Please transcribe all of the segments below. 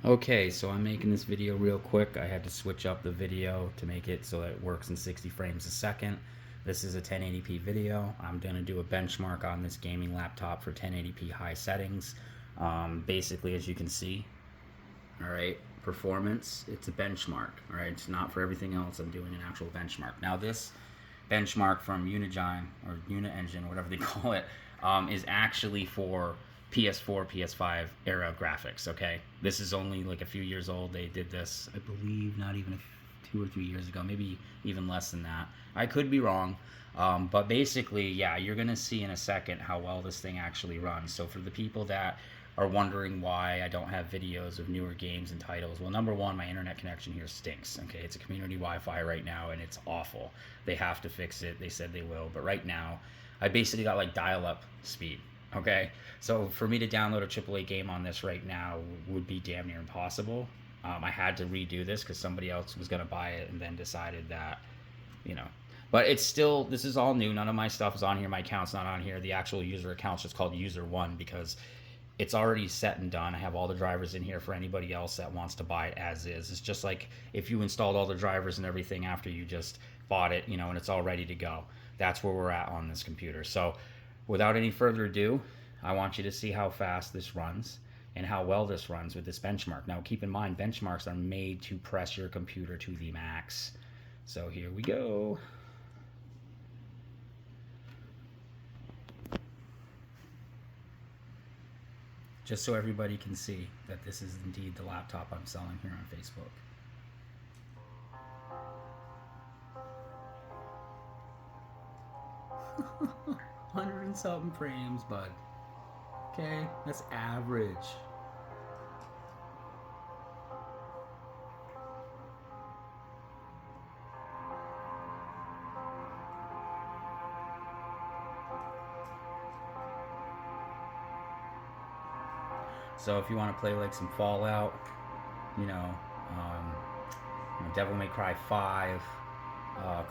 Okay, so I'm making this video real quick. I had to switch up the video to make it so that it works in 60 frames a second. This is a 1080p video. I'm going to do a benchmark on this gaming laptop for 1080p high settings. Basically, as you can see, all right, performance, it's a benchmark. All right, it's not for everything else. I'm doing an actual benchmark. Now, this benchmark from Unigine or Uni-Engine, whatever they call it, is actually for PS4, PS5 era graphics. Okay, this is only like a few years old. They did this, I believe, not even 2 or 3 years ago, maybe even less than that. I could be wrong, but basically, yeah, you're gonna see in a second how well this thing actually runs. So for the people that are wondering why I don't have videos of newer games and titles. Well, number one, my internet connection here stinks. Okay, it's a community Wi-Fi right now, and it's awful. They have to fix it. They said they will, but right now, I basically got like dial-up speed. Okay, so for me to download a AAA game on this right now would be damn near impossible. I had to redo this because somebody else was gonna buy it and then decided that, you know. But it's still, this is all new. None of my stuff is on here. My account's not on here. The actual user account's just called User One because it's already set and done. I have all the drivers in here for anybody else that wants to buy it as is. It's just like if you installed all the drivers and everything after you just bought it, you know, and it's all ready to go. That's where we're at on this computer. So without any further ado, I want you to see how fast this runs and how well this runs with this benchmark. Now keep in mind, benchmarks are made to press your computer to the max. So here we go. Just so everybody can see that this is indeed the laptop I'm selling here on Facebook. 100 and something frames, bud. Okay, that's average. So if you want to play like some Fallout, you know, Devil May Cry 5,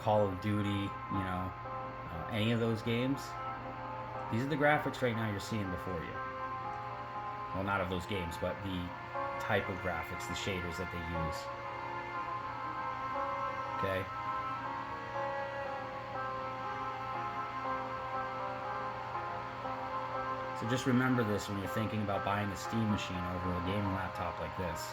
Call of Duty, any of those games, these are the graphics right now you're seeing before you. Well, not of those games, but the type of graphics, the shaders that they use. Okay? So just remember this when you're thinking about buying a Steam machine over a gaming laptop like this.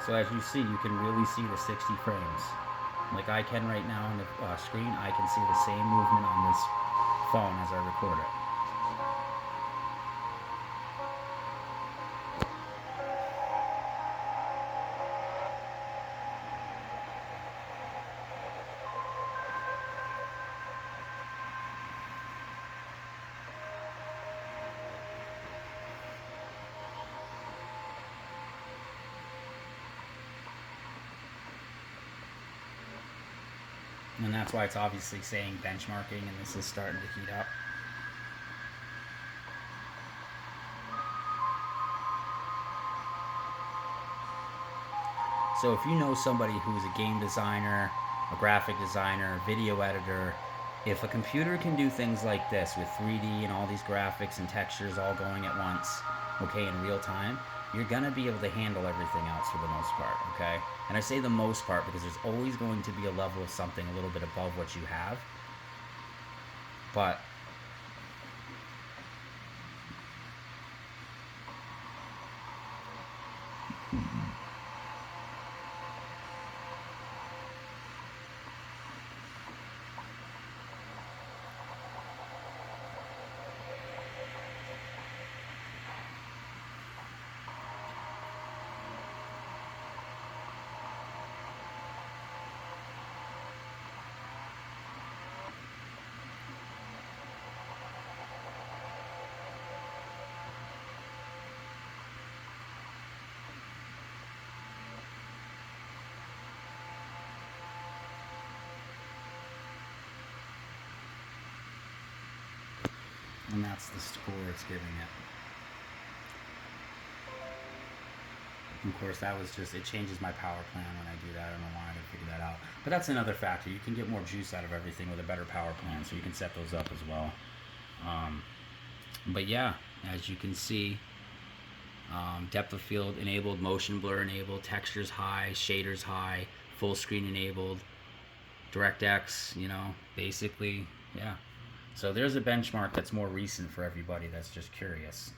So as you see, you can really see the 60 frames. Like I can right now on the screen, I can see the same movement on this phone as I record it. And that's why it's obviously saying benchmarking, and this is starting to heat up. So if you know somebody who's a game designer, a graphic designer, video editor, if a computer can do things like this with 3D and all these graphics and textures all going at once, okay, in real time, you're gonna be able to handle everything else for the most part, okay? And I say the most part because there's always going to be a level of something a little bit above what you have. But and that's the score it's giving it. Of course, that was just, it changes my power plan when I do that. I don't know why, I gotta figure that out. But that's another factor. You can get more juice out of everything with a better power plan, so you can set those up as well. Um, but yeah, as you can see, depth of field enabled, motion blur enabled, textures high, shaders high, full screen enabled, DirectX, basically, yeah. So there's a benchmark that's more recent for everybody that's just curious.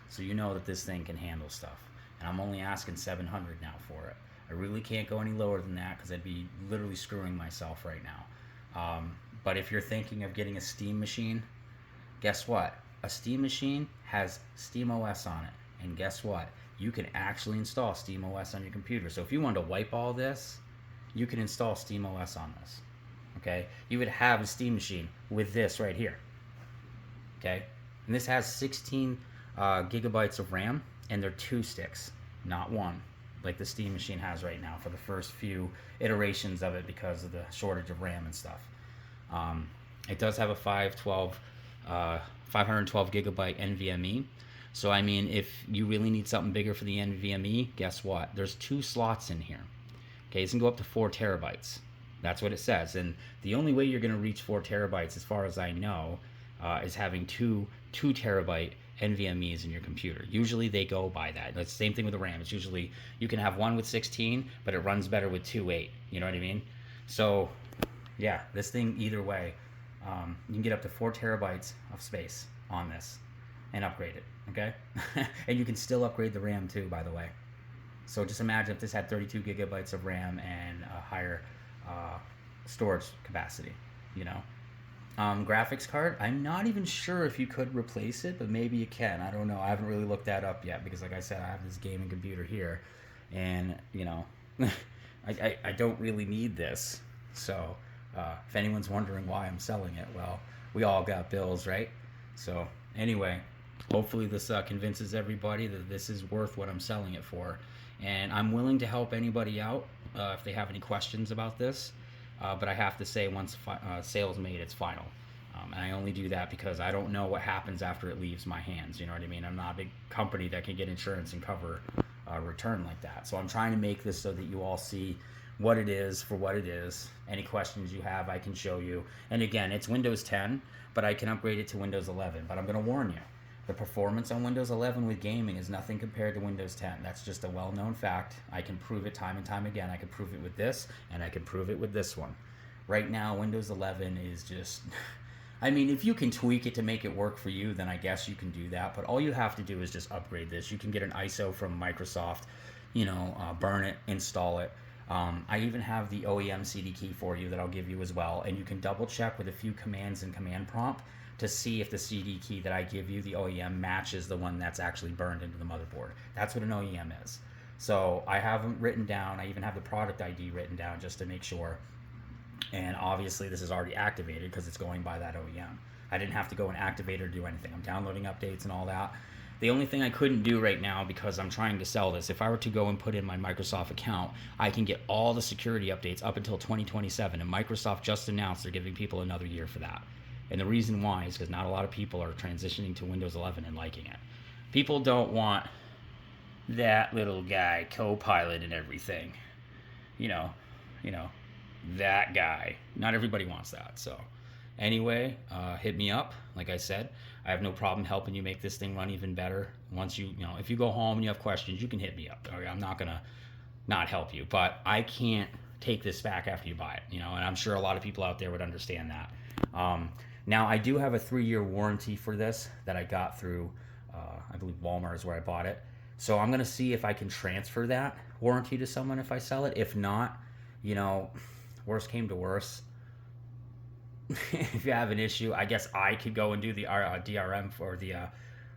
So you know that this thing can handle stuff. And I'm only asking 700 now for it. I really can't go any lower than that because I'd be literally screwing myself right now. But if you're thinking of getting a Steam machine, guess what? A Steam machine has SteamOS on it. And guess what? You can actually install SteamOS on your computer. So if you wanted to wipe all this, you can install SteamOS on this. Okay? You would have a Steam machine with this right here. Okay? And this has 16 gigabytes of RAM, and they're 2 sticks, not one, like the Steam machine has right now for the first few iterations of it because of the shortage of RAM and stuff. It does have a 512 gigabyte NVMe. So I mean, if you really need something bigger for the NVMe, guess what? There's 2 slots in here. Okay, it can go up to 4 terabytes. That's what it says. And the only way you're going to reach 4 terabytes, as far as I know, is having two terabyte NVMe's in your computer. Usually they go by that. That's the same thing with the RAM. It's usually, you can have one with 16, but it runs better with 2.8. You know what I mean? So yeah, this thing, either way, you can get up to 4 terabytes of space on this and upgrade it. Okay? And you can still upgrade the RAM too, by the way. So just imagine if this had 32 gigabytes of RAM and a higher storage capacity, graphics card, I'm not even sure if you could replace it, but maybe you can. I don't know. I haven't really looked that up yet because, like I said, I have this gaming computer here, and I don't really need this. So if anyone's wondering why I'm selling it, well, we all got bills, right? So anyway, hopefully this convinces everybody that this is worth what I'm selling it for, and I'm willing to help anybody out if they have any questions about this. But I have to say, once sale's made, it's final. And I only do that because I don't know what happens after it leaves my hands. You know what I mean? I'm not a big company that can get insurance and cover a return like that. So I'm trying to make this so that you all see what it is for what it is. Any questions you have, I can show you. And again, it's Windows 10, but I can upgrade it to Windows 11. But I'm going to warn you. The performance on Windows 11 with gaming is nothing compared to Windows 10. That's just a well-known fact. I can prove it time and time again. I can prove it with this, and I can prove it with this one. Right now, Windows 11 is just... I mean, if you can tweak it to make it work for you, then I guess you can do that. But all you have to do is just upgrade this. You can get an ISO from Microsoft, burn it, install it. I even have the OEM CD key for you that I'll give you as well. And you can double check with a few commands in Command Prompt to see if the CD key that I give you, the OEM, matches the one that's actually burned into the motherboard. That's what an OEM is. So I have them written down. I even have the product ID written down just to make sure. And obviously this is already activated because it's going by that OEM. I didn't have to go and activate or do anything. I'm downloading updates and all that. The only thing I couldn't do right now, because I'm trying to sell this, if I were to go and put in my Microsoft account, I can get all the security updates up until 2027. And Microsoft just announced they're giving people another year for that. And the reason why is because not a lot of people are transitioning to Windows 11 and liking it. People don't want that little guy, Copilot and everything. That guy. Not everybody wants that. So anyway, hit me up. Like I said, I have no problem helping you make this thing run even better. Once if you go home and you have questions, you can hit me up. I'm not going to not help you, but I can't take this back after you buy it, and I'm sure a lot of people out there would understand that. Now, I do have a 3-year warranty for this that I got through, I believe Walmart is where I bought it. So I'm going to see if I can transfer that warranty to someone if I sell it. If not, worst came to worst. If you have an issue, I guess I could go and do the DRM for the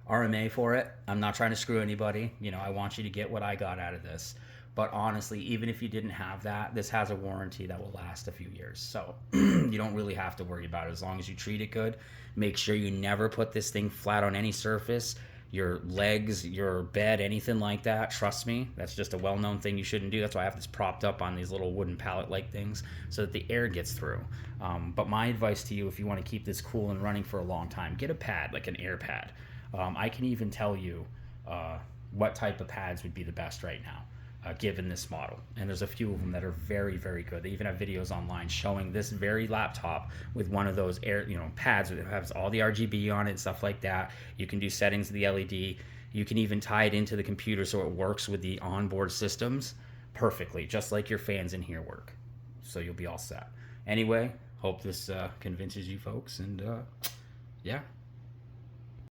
RMA for it. I'm not trying to screw anybody. I want you to get what I got out of this. But honestly, even if you didn't have that, this has a warranty that will last a few years. So you don't really have to worry about it as long as you treat it good. Make sure you never put this thing flat on any surface. Your legs, your bed, anything like that. Trust me, that's just a well-known thing you shouldn't do. That's why I have this propped up on these little wooden pallet-like things so that the air gets through. But my advice to you, if you want to keep this cool and running for a long time, get a pad, like an air pad. I can even tell you what type of pads would be the best right now. given this model. And there's a few of them that are very, very good. They even have videos online showing this very laptop with one of those pads that has all the RGB on it and stuff like that. You can do settings of the LED. You can even tie it into the computer so it works with the onboard systems perfectly, just like your fans in here work. So you'll be all set. Anyway, hope this convinces you folks, and yeah.